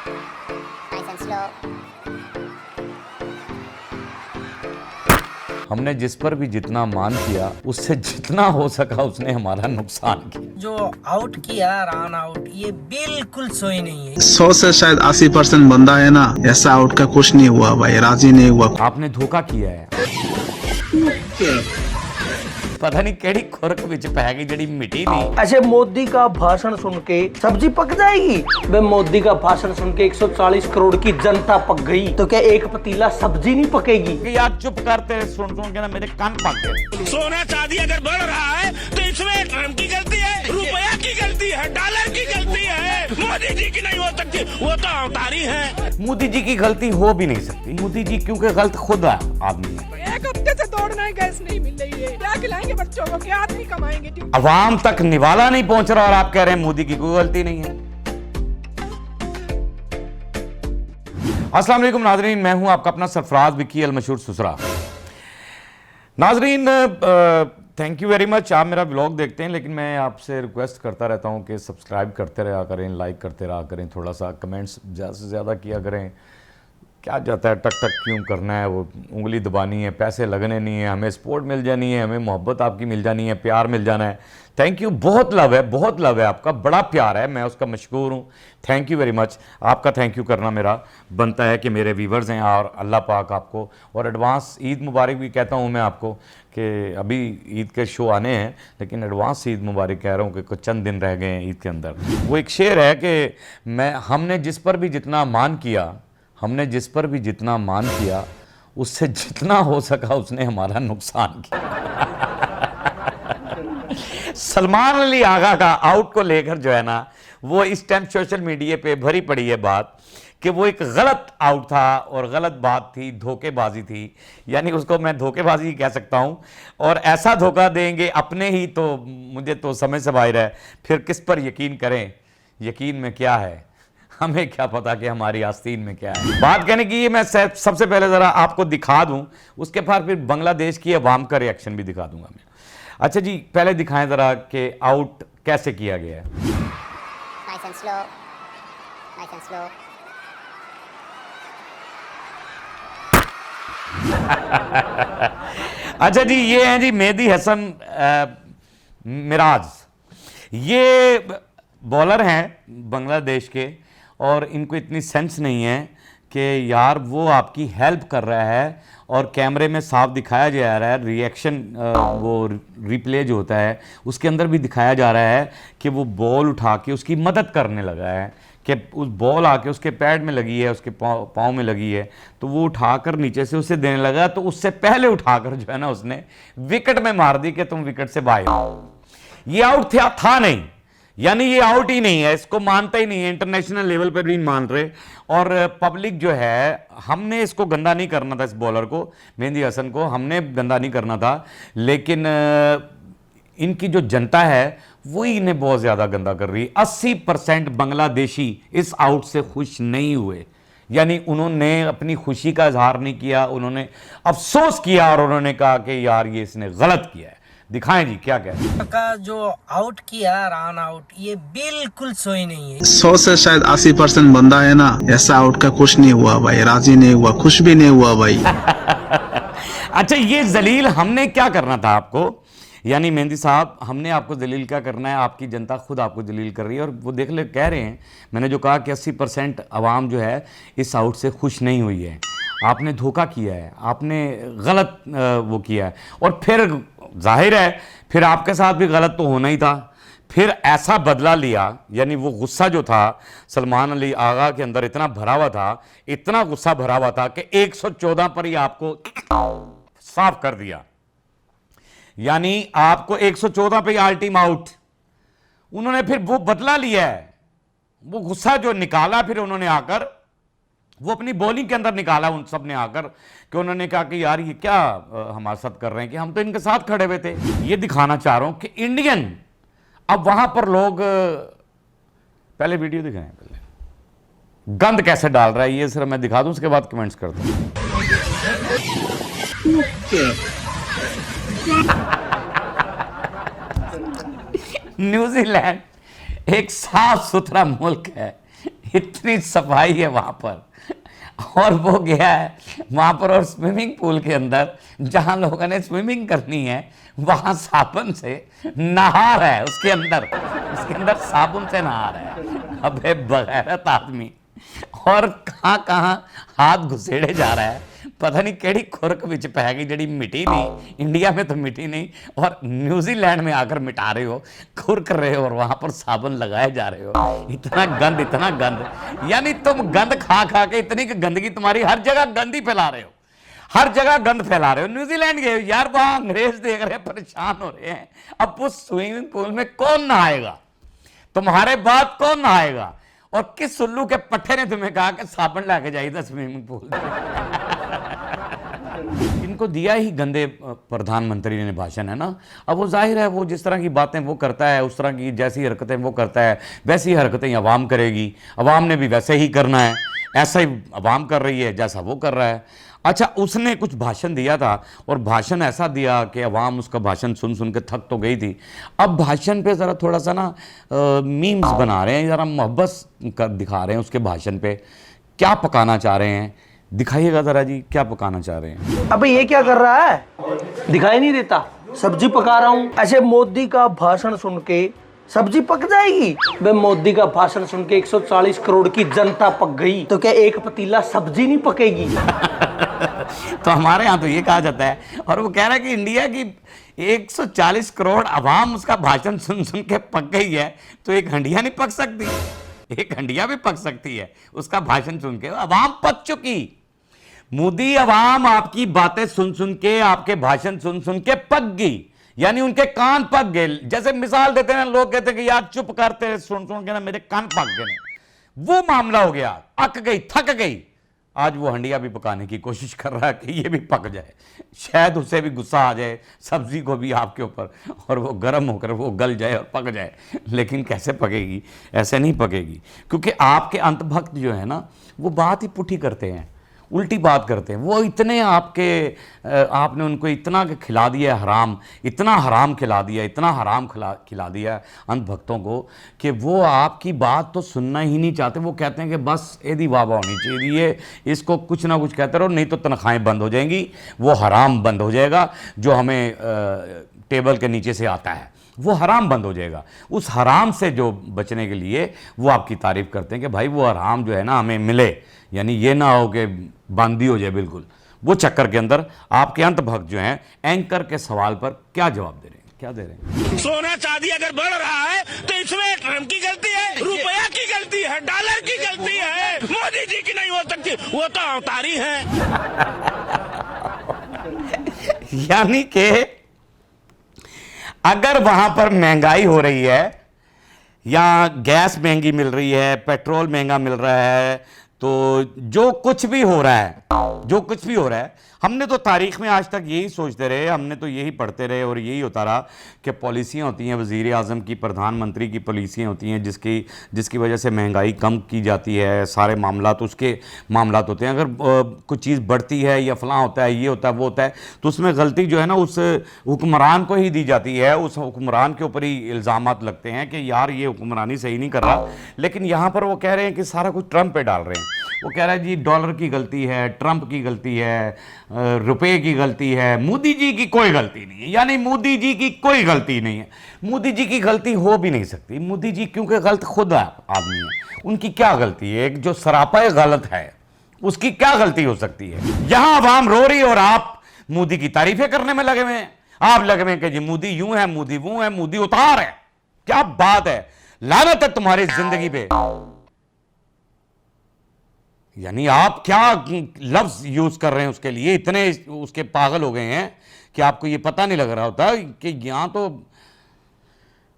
Nice and slow. हमने जिस पर भी जितना मान किया उससे जितना हो सका उसने हमारा नुकसान किया। जो आउट किया रन आउट, ये बिल्कुल सही नहीं है। 100 से शायद 80% बंदा है ना, ऐसा आउट का कुछ नहीं हुआ भाई, राजी नहीं हुआ। आपने धोखा किया है। पता नहीं केड़ी खुरक विच पै गई जेड़ी मिटी नहीं। ऐसे मोदी का भाषण सुन के सब्जी पक जाएगी? वे मोदी का भाषण सुन के 140 करोड़ की जनता पक गई, तो क्या एक पतीला सब्जी नहीं पकेगी? कि यार चुप करते सुन के ना मेरे कान पक गए। सोना चांदी अगर बढ़ रहा है तो इसमें ट्रम्प की गलती है, रुपया की गलती है, डॉलर की गलती है, मोदी जी की नहीं हो सकती, वो तो अवतारी है। मोदी जी की गलती हो भी नहीं सकती। मोदी जी क्योंकि गलत खुद है आदमी है। एक हफ्ते से दौड़ना है, गैस नहीं मिल रही है, क्या खिलाएंगे बच्चों को, क्या आदमी कमाएंगे? अवाम तक निवाला नहीं पहुंच रहा और आप कह रहे हैं मोदी की कोई गलती नहीं है। अस्सलाम वालेकुम नाजरीन, मैं हूं आपका अपना सरफराज विकी अल मशहूर सुसरा। नाजरीन थैंक यू वेरी मच। आप मेरा ब्लॉग देखते हैं, लेकिन मैं आपसे रिक्वेस्ट करता रहता हूं कि सब्सक्राइब करते रहा करें, लाइक करते रहा करें, थोड़ा सा कमेंट्स ज़्यादा से ज़्यादा किया करें। क्या जाता है, टक टक क्यों करना है, वो उंगली दबानी है, पैसे लगने नहीं है, हमें सपोर्ट मिल जानी है, हमें मोहब्बत आपकी मिल जानी है, प्यार मिल जाना है। थैंक यू, बहुत लव है, बहुत लव है आपका, बड़ा प्यार है, मैं उसका मशकूर हूँ। Thank you very much. आपका थैंक यू करना मेरा बनता है कि मेरे व्यूवर्स हैं, और अल्लाह पाक आपको, और एडवांस ईद मुबारक भी कहता हूँ मैं आपको कि अभी ईद के शो आने हैं, लेकिन एडवांस ईद मुबारक कह रहा हूँ कि कुछ चंद दिन रह गए हैं ईद के अंदर। वो एक शेर है कि हमने जिस पर भी जितना मान किया, हमने जिस पर भी जितना मान किया उससे जितना हो सका उसने हमारा नुकसान किया। सलमान अली आगा का आउट को लेकर जो है ना, वो इस टाइम सोशल मीडिया पे भरी पड़ी है बात कि वो एक गलत आउट था और गलत बात थी, धोखेबाजी थी, यानी उसको मैं धोखेबाजी कह सकता हूं। और ऐसा धोखा देंगे अपने ही, तो मुझे तो समझ से बाहर है, फिर किस पर यकीन करें। यकीन में क्या है, हमें क्या पता कि हमारी आस्तीन में क्या है। बात कहने की ये, मैं सबसे पहले ज़रा आपको दिखा दूं, उसके बाद फिर बांग्लादेश की अवाम का रिएक्शन भी दिखा दूंगा मैं। अच्छा जी, पहले दिखाएं ज़रा कि आउट कैसे किया गया है। Nice and slow. Nice and slow. अच्छा जी, ये हैं जी मेहदी हसन मिराज। ये बॉलर हैं बांग्लादेश के, और इनको इतनी सेंस नहीं है कि यार वो आपकी हेल्प कर रहा है, और कैमरे में साफ दिखाया जा रहा है, रिएक्शन वो रिप्ले जो होता है उसके अंदर भी दिखाया जा रहा है कि वो बॉल उठा के उसकी मदद करने लगा है, कि उस बॉल आके उसके पैड में लगी है, उसके पाँव में लगी है, तो वो उठाकर नीचे से उसे देने लगा, तो उससे पहले उठाकर जो है ना उसने विकेट में मार दी कि तुम विकेट से बाहर हो। ये आउट था नहीं, यानी ये आउट ही नहीं है, इसको मानता ही नहीं है, इंटरनेशनल लेवल पर भी मान रहे। और पब्लिक जो है, हमने इसको गंदा नहीं करना था, इस बॉलर को, मेहदी हसन को हमने गंदा नहीं करना था, लेकिन इनकी जो जनता है वही इन्हें बहुत ज़्यादा गंदा कर रही है। 80% बांग्लादेशी इस आउट से खुश नहीं हुए, यानी उन्होंने अपनी खुशी का इजहार नहीं किया, उन्होंने अफसोस किया और उन्होंने कहा कि यार ये इसने गलत किया है। दिखाएं जी क्या क्या है। का जो आउट किया रन आउट, ये बिल्कुल सही नहीं है। 100 से शायद 80% बंदा है ना, ऐसा आउट का कुछ नहीं हुआ भाई, राजी नहीं हुआ, खुश भी नहीं हुआ भाई। अच्छा, ये जलील हमने क्या करना था आपको, यानी मेहंदी साहब, हमने आपको जलील क्या करना है, आपकी जनता खुद आपको जलील कर रही है। और वो देख ले, कह रहे हैं, मैंने जो कहा कि 80% आवाम जो है इस आउट से खुश नहीं हुई है। आपने धोखा किया है, आपने गलत वो किया है, और फिर जाहिर है फिर आपके साथ भी गलत तो होना ही था। फिर ऐसा बदला लिया, यानी वो गुस्सा जो था सलमान अली आगा के अंदर इतना भरा हुआ था, इतना गुस्सा भरा हुआ था कि 114 पर ही आपको साफ कर दिया, यानी आपको 114 पे ऑल टीम आउट। उन्होंने फिर वो बदला लिया है, वो गुस्सा जो निकाला फिर उन्होंने आकर, वो अपनी बॉलिंग के अंदर निकाला उन सब ने आकर, कि उन्होंने कहा कि यार ये क्या हमारे साथ कर रहे हैं, कि हम तो इनके साथ खड़े हुए थे। ये दिखाना चाह रहा हूं कि इंडियन, अब वहां पर लोग, पहले वीडियो दिखाएं, पहले गंद कैसे डाल रहा है ये सिर्फ मैं दिखा दूं, उसके बाद कमेंट्स कर दूं। न्यूजीलैंड एक साफ सुथरा मुल्क है, इतनी सफाई है वहां पर। और वो गया है वहां पर और स्विमिंग पूल के अंदर जहां लोगों ने स्विमिंग करनी है वहां साबुन से नहा रहा है, उसके अंदर साबुन से नहा रहा है। अबे बगैरत आदमी। और कहां कहां हाथ घुसेड़े जा रहा है, पता नहीं केड़ी खुरक विच पै गई जी मिटी नहीं, इंडिया में तो मिटी नहीं और न्यूजीलैंड में आकर मिटा रहे हो, खुरक रहे हो और वहां पर साबुन लगाए जा रहे हो। इतना गंद, यानी तुम गंद खा खा के इतनी गंदगी तुम्हारी हर जगह गंदी फैला रहे हो, हर जगह गंद फैला रहे हो। न्यूजीलैंड गए यार, वहां अंग्रेज देख रहे हैं, परेशान हो रहे हैं। अब उस स्विमिंग पूल में कौन नहाएगा, तुम्हारे बाद कौन नहाएगा? और किस उल्लू के पट्टे ने तुम्हें कहा कि साबुन लाके जाइए स्विमिंग पूल? इनको दिया ही गंदे प्रधानमंत्री ने भाषण, है ना। अब वो जाहिर है वो जिस तरह की बातें वो करता है, उस तरह की जैसी हरकतें वो करता है वैसी हरकतें अवाम करेगी। अवाम ने भी वैसे ही करना है, ऐसा ही अवाम कर रही है जैसा वो कर रहा है। अच्छा, उसने कुछ भाषण दिया था और भाषण ऐसा दिया कि अवाम उसका भाषण सुन सुन के थक तो गई थी। अब भाषण पे ज़रा थोड़ा सा ना मीम्स बना रहे हैं, ज़रा मोहब्बत दिखा रहे हैं उसके भाषण पे। क्या पकाना चाह रहे हैं दिखाइएगा ज़रा जी, क्या पकाना चाह रहे हैं? अबे ये क्या कर रहा है, दिखाई नहीं देता? सब्जी पका रहा हूँ। ऐसे मोदी का भाषण सुन के सब्जी पक जाएगी? बे मोदी का भाषण सुन के 140 करोड़ की जनता पक गई, तो क्या एक पतीला सब्जी नहीं पकेगी? तो हमारे यहाँ तो ये कहा जाता है। और वो कह रहा है कि इंडिया की 140 करोड़ अवाम उसका भाषण सुन सुन के पक गई है, तो एक हंडिया नहीं पक सकती? एक हंडिया भी पक सकती है उसका भाषण सुन के। अवाम पक चुकी। मोदी अवाम आपकी बातें सुन सुन के, आपके भाषण सुन सुन के पक गई, यानी उनके कान पक गए। जैसे मिसाल देते हैं लोग, कहते हैं कि यार चुप करते सुन सुन के ना मेरे कान पक गए, वो मामला हो गया। अक गई, थक गई। आज वो हंडिया भी पकाने की कोशिश कर रहा है कि ये भी पक जाए, शायद उसे भी गुस्सा आ जाए, सब्जी को भी आपके ऊपर, और वो गर्म होकर वो गल जाए और पक जाए। लेकिन कैसे पकेगी? ऐसे नहीं पकेगी, क्योंकि आपके अंतभक्त जो है ना वो बात ही पुठी करते हैं, उल्टी बात करते हैं। वो इतने आपने उनको इतना खिला दिया हराम, इतना हराम खिला दिया, इतना हराम खिला दिया अंधभक्तों को कि वो आपकी बात तो सुनना ही नहीं चाहते। वो कहते हैं कि बस एदी वाह होनी चाहिए, ये इसको कुछ ना कुछ कहते रहो, नहीं तो तनख्वाहें बंद हो जाएंगी, वो हराम बंद हो जाएगा जो हमें टेबल के नीचे से आता है, वो हराम बंद हो जाएगा। उस हराम से जो बचने के लिए वो आपकी तारीफ करते हैं कि भाई वो हराम जो है ना हमें मिले, यानी ये ना हो कि बंदी हो जाए बिल्कुल। वो चक्कर के अंदर आपके अंतभक्त जो हैं एंकर के सवाल पर क्या जवाब दे रहे हैं, क्या दे रहे हैं? सोना चांदी अगर बढ़ रहा है तो इसमें ट्रम्प की गलती है, रुपया की गलती है, डॉलर की गलती है, मोदी जी की नहीं हो सकती, वो तो अवतारी है। यानी कि अगर वहां पर महंगाई हो रही है या गैस महंगी मिल रही है, पेट्रोल महंगा मिल रहा है, तो जो कुछ भी हो रहा है, हमने तो तारीख में आज तक यही सोचते रहे, हमने तो यही पढ़ते रहे और यही होता रहा कि पॉलिसियाँ होती हैं वज़ीर आज़म की, प्रधानमंत्री की पॉलिसियाँ होती हैं जिसकी वजह से महंगाई कम की जाती है। सारे मामलात उसके मामलात होते हैं। अगर कुछ चीज़ बढ़ती है या फलां होता है, ये होता है, वो होता है, तो उसमें गलती जो है ना उस हुक्मरान को ही दी जाती है। उस हुक्मरान के ऊपर ही इल्ज़ामात लगते हैं कि यार ये हुक्मरानी सही नहीं कर रहा। लेकिन यहाँ पर वो कह रहे हैं कि सारा कुछ ट्रंप पे डाल रहे हैं। वो कह रहा है जी डॉलर की गलती है, ट्रंप की गलती है, रुपए की गलती है, मोदी जी की कोई गलती नहीं है। यानी मोदी जी की कोई गलती नहीं है, मोदी जी की गलती हो भी नहीं सकती। मोदी जी क्योंकि गलत खुद आदमी है, उनकी क्या गलती है? एक जो सरापा गलत है उसकी क्या गलती हो सकती है? यहां आवाम रो रही और आप मोदी की तारीफें करने में लगे हुए हैं। आप लगे हुए कि जी मोदी यूं है, मोदी वो है, मोदी उतार है। क्या बात है, लानत है तुम्हारी जिंदगी पे। यानी आप क्या लफ्ज यूज कर रहे हैं उसके लिए, इतने उसके पागल हो गए हैं कि आपको ये पता नहीं लग रहा होता कि यहां तो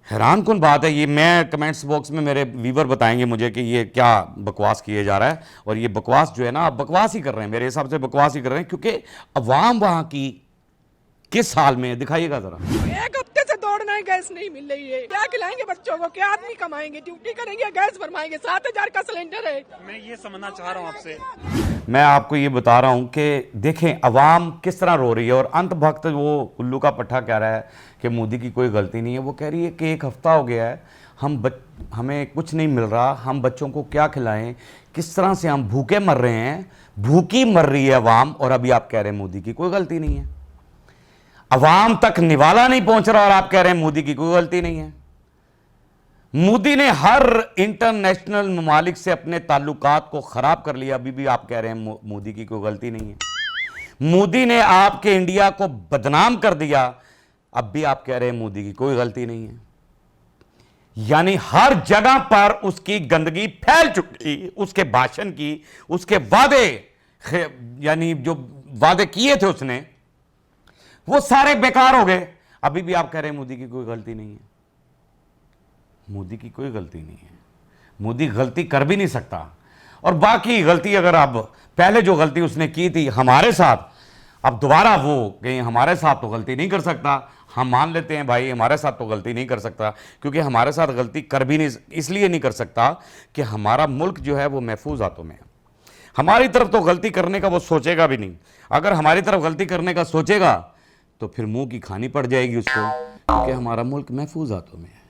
हैरान कुन बात है। ये मैं कमेंट्स बॉक्स में मेरे व्यूवर बताएंगे मुझे कि ये क्या बकवास किए जा रहा है। और ये बकवास जो है ना, आप बकवास ही कर रहे हैं, मेरे हिसाब से बकवास ही कर रहे हैं, क्योंकि अवाम वहां की किस हाल में है दिखाइएगा जरा। एक हफ्ते से दौड़ना है, गैस नहीं मिल रही है। क्या खिलाएंगे बच्चों को? क्या आदमी कमाएंगे? ड्यूटी करेंगे, गैस भरवाएंगे। 7,000 का सिलेंडर है। मैं ये समझना चाह रहा हूँ आपसे, मैं आपको ये बता रहा हूं कि देखें अवाम किस तरह रो रही है। और अंतभक्त वो उल्लू का पट्टा कह रहा है कि मोदी की कोई गलती नहीं है। वो कह रही है कि एक हफ्ता हो गया है, हमें कुछ नहीं मिल रहा, हम बच्चों को क्या खिलाएं, किस तरह से हम भूखे मर रहे हैं, भूखी मर रही है अवाम, और अभी आप कह रहे हैं मोदी की कोई गलती नहीं है। अवाम तक निवाला नहीं पहुंच रहा और आप कह रहे हैं मोदी की कोई गलती नहीं है। मोदी ने हर इंटरनेशनल ममालिक से अपने ताल्लुकात को खराब कर लिया, अभी भी आप कह रहे हैं मोदी की कोई गलती नहीं है। मोदी ने आपके इंडिया को बदनाम कर दिया, अब भी आप कह रहे हैं मोदी की कोई गलती नहीं है। यानी हर जगह पर उसकी गंदगी फैल चुकी, उसके भाषण की, उसके वादे, यानी जो वादे किए थे उसने, वो सारे बेकार हो गए। अभी भी आप कह रहे हैं मोदी की कोई गलती नहीं है। मोदी की कोई गलती नहीं है, मोदी गलती कर भी नहीं सकता। और बाकी गलती अगर अब पहले जो गलती उसने की थी हमारे साथ, अब दोबारा वो कहीं हमारे साथ तो गलती नहीं कर सकता। हम मान लेते हैं भाई हमारे साथ तो गलती नहीं कर सकता, क्योंकि हमारे साथ गलती कर भी नहीं, इसलिए नहीं कर सकता कि हमारा मुल्क जो है वो महफूज हाथों में है। हमारी तरफ तो गलती करने का वो सोचेगा भी नहीं। अगर हमारी तरफ गलती करने का सोचेगा तो फिर मुंह की खानी पड़ जाएगी उसको, क्योंकि हमारा मुल्क महफूज हाथों में है।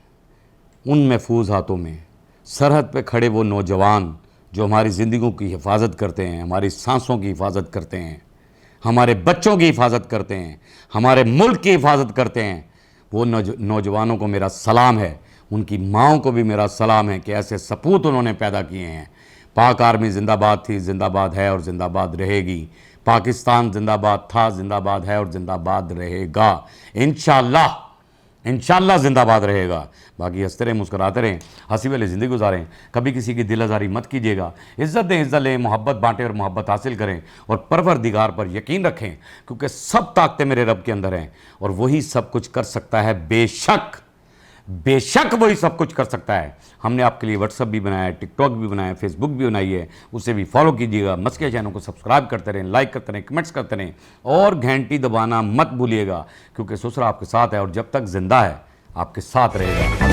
उन महफूज हाथों में सरहद पे खड़े वो नौजवान जो हमारी ज़िंदगियों की हिफाजत करते हैं, हमारी सांसों की हिफाजत करते हैं, हमारे बच्चों की हिफाजत करते हैं, हमारे मुल्क की हिफाजत करते हैं, वो नौजवानों को मेरा सलाम है। उनकी माँओं को भी मेरा सलाम है कि ऐसे सपूत उन्होंने पैदा किए हैं। पाक आर्मी जिंदाबाद थी, जिंदाबाद है और जिंदाबाद रहेगी। पाकिस्तान जिंदाबाद था, जिंदाबाद है और जिंदाबाद रहेगा। इंशाअल्लाह इंशाअल्लाह जिंदाबाद रहेगा। बाकी हंसते रहें, मुस्कुराते रहें, हंसी वाली ज़िंदगी गुजारें, कभी किसी की दिल आज़ारी मत कीजिएगा। इज़्ज़त दें, इज़्ज़त लें, मोहब्बत बांटें और मोहब्बत हासिल करें, और परवरदिगार पर यकीन रखें, क्योंकि सब ताकतें मेरे रब के अंदर हैं और वही सब कुछ कर सकता है। बेशक बेशक वही सब कुछ कर सकता है। हमने आपके लिए व्हाट्सअप भी बनाया है, टिकटॉक भी बनाया है, फेसबुक भी बनाई है, उसे भी फॉलो कीजिएगा। मस्के चैनल को सब्सक्राइब करते रहें, लाइक करते रहें, कमेंट्स करते रहें, और घंटी दबाना मत भूलिएगा, क्योंकि ससुर आपके साथ है और जब तक जिंदा है आपके साथ रहेगा।